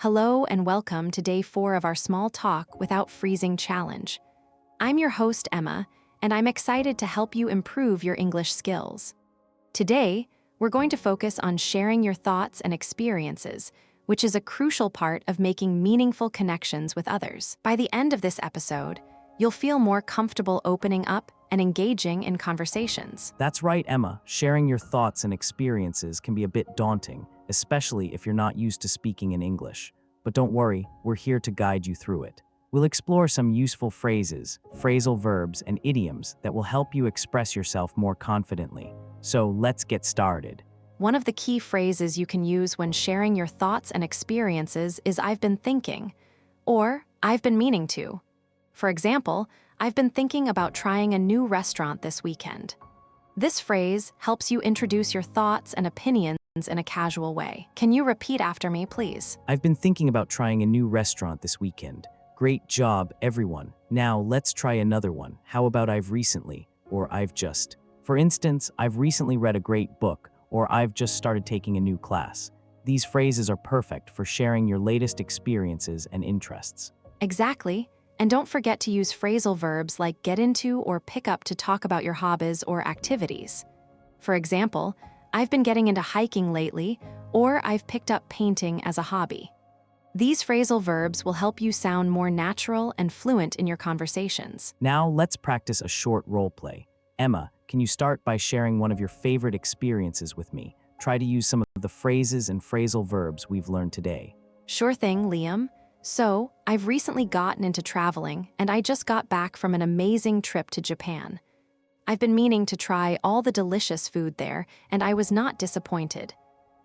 Hello and welcome to day 4 of our Small Talk Without Freezing challenge. I'm your host, Emma, and I'm excited to help you improve your English skills. Today, we're going to focus on sharing your thoughts and experiences, which is a crucial part of making meaningful connections with others. By the end of this episode, you'll feel more comfortable opening up and engaging in conversations. That's right, Emma. Sharing your thoughts and experiences can be a bit daunting, especially if you're not used to speaking in English. But don't worry, we're here to guide you through it. We'll explore some useful phrases, phrasal verbs, and idioms that will help you express yourself more confidently. So let's get started. One of the key phrases you can use when sharing your thoughts and experiences is "I've been thinking," or "I've been meaning to." For example, "I've been thinking about trying a new restaurant this weekend." This phrase helps you introduce your thoughts and opinions in a casual way. Can you repeat after me, please? I've been thinking about trying a new restaurant this weekend. Great job, everyone. Now let's try another one. How about "I've recently," or "I've just." For instance, "I've recently read a great book," or "I've just started taking a new class." These phrases are perfect for sharing your latest experiences and interests. Exactly. And don't forget to use phrasal verbs like get into or pick up to talk about your hobbies or activities. For example, "I've been getting into hiking lately," or "I've picked up painting as a hobby." These phrasal verbs will help you sound more natural and fluent in your conversations. Now let's practice a short role play. Emma, can you start by sharing one of your favorite experiences with me? Try to use some of the phrases and phrasal verbs we've learned today. Sure thing, Liam. So, I've recently gotten into traveling, and I just got back from an amazing trip to Japan. I've been meaning to try all the delicious food there, and I was not disappointed.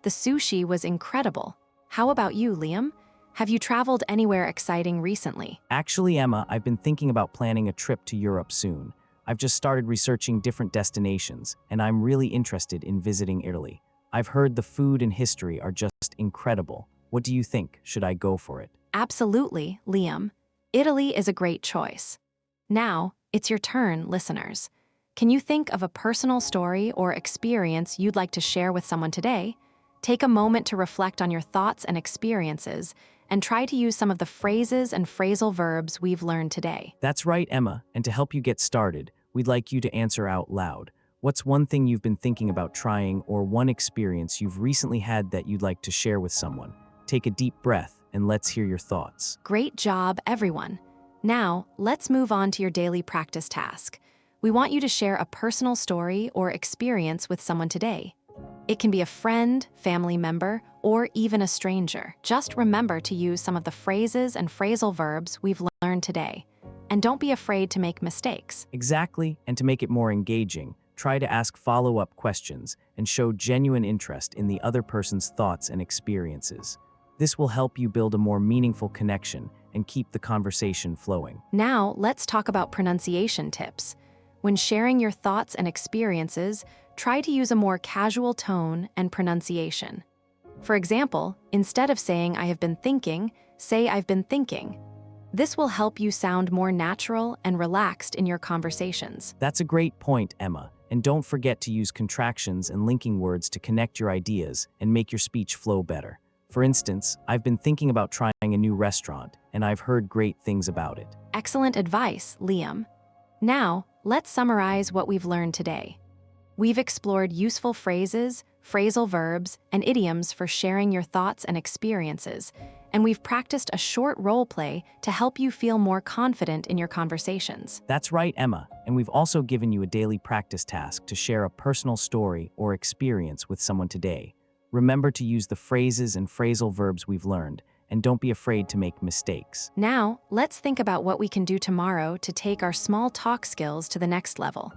The sushi was incredible. How about you, Liam? Have you traveled anywhere exciting recently? Actually, Emma, I've been thinking about planning a trip to Europe soon. I've just started researching different destinations, and I'm really interested in visiting Italy. I've heard the food and history are just incredible. What do you think? Should I go for it? Absolutely, Liam. Italy is a great choice. Now, it's your turn, listeners. Can you think of a personal story or experience you'd like to share with someone today? Take a moment to reflect on your thoughts and experiences, and try to use some of the phrases and phrasal verbs we've learned today. That's right, Emma, and to help you get started, we'd like you to answer out loud. What's one thing you've been thinking about trying, or one experience you've recently had that you'd like to share with someone? Take a deep breath and let's hear your thoughts. Great job, everyone. Now, let's move on to your daily practice task. We want you to share a personal story or experience with someone today. It can be a friend, family member, or even a stranger. Just remember to use some of the phrases and phrasal verbs we've learned today. And don't be afraid to make mistakes. Exactly, and to make it more engaging, try to ask follow-up questions and show genuine interest in the other person's thoughts and experiences. This will help you build a more meaningful connection and keep the conversation flowing. Now, let's talk about pronunciation tips. When sharing your thoughts and experiences, try to use a more casual tone and pronunciation. For example, instead of saying "I have been thinking," say "I've been thinking." This will help you sound more natural and relaxed in your conversations. That's a great point, Emma. And don't forget to use contractions and linking words to connect your ideas and make your speech flow better. For instance, "I've been thinking about trying a new restaurant, and I've heard great things about it." Excellent advice, Liam. Now, let's summarize what we've learned today. We've explored useful phrases, phrasal verbs, and idioms for sharing your thoughts and experiences, and we've practiced a short role play to help you feel more confident in your conversations. That's right, Emma, and we've also given you a daily practice task to share a personal story or experience with someone today. Remember to use the phrases and phrasal verbs we've learned, and don't be afraid to make mistakes. Now, let's think about what we can do tomorrow to take our small talk skills to the next level.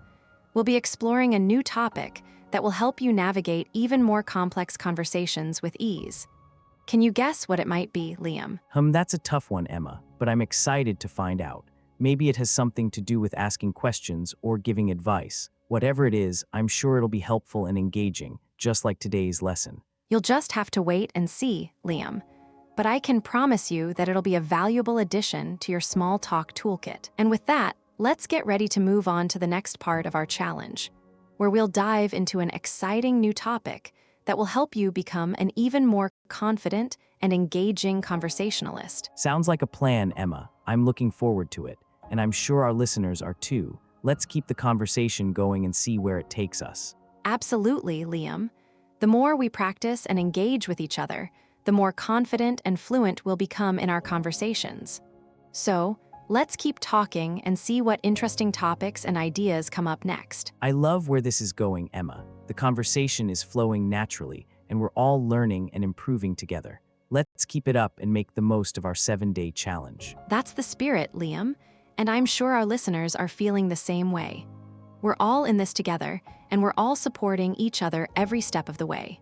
We'll be exploring a new topic that will help you navigate even more complex conversations with ease. Can you guess what it might be, Liam? That's a tough one, Emma, but I'm excited to find out. Maybe it has something to do with asking questions or giving advice. Whatever it is, I'm sure it'll be helpful and engaging, just like today's lesson. You'll just have to wait and see, Liam. But I can promise you that it'll be a valuable addition to your small talk toolkit. And with that, let's get ready to move on to the next part of our challenge, where we'll dive into an exciting new topic that will help you become an even more confident and engaging conversationalist. Sounds like a plan, Emma. I'm looking forward to it, and I'm sure our listeners are too. Let's keep the conversation going and see where it takes us. Absolutely, Liam. The more we practice and engage with each other, the more confident and fluent we'll become in our conversations. So, let's keep talking and see what interesting topics and ideas come up next. I love where this is going, Emma. The conversation is flowing naturally, and we're all learning and improving together. Let's keep it up and make the most of our 7-day challenge. That's the spirit, Liam, and I'm sure our listeners are feeling the same way. We're all in this together, and we're all supporting each other every step of the way.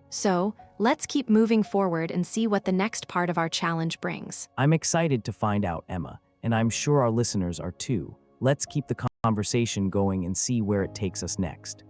So, let's keep moving forward and see what the next part of our challenge brings. I'm excited to find out, Emma, and I'm sure our listeners are too. Let's keep the conversation going and see where it takes us next.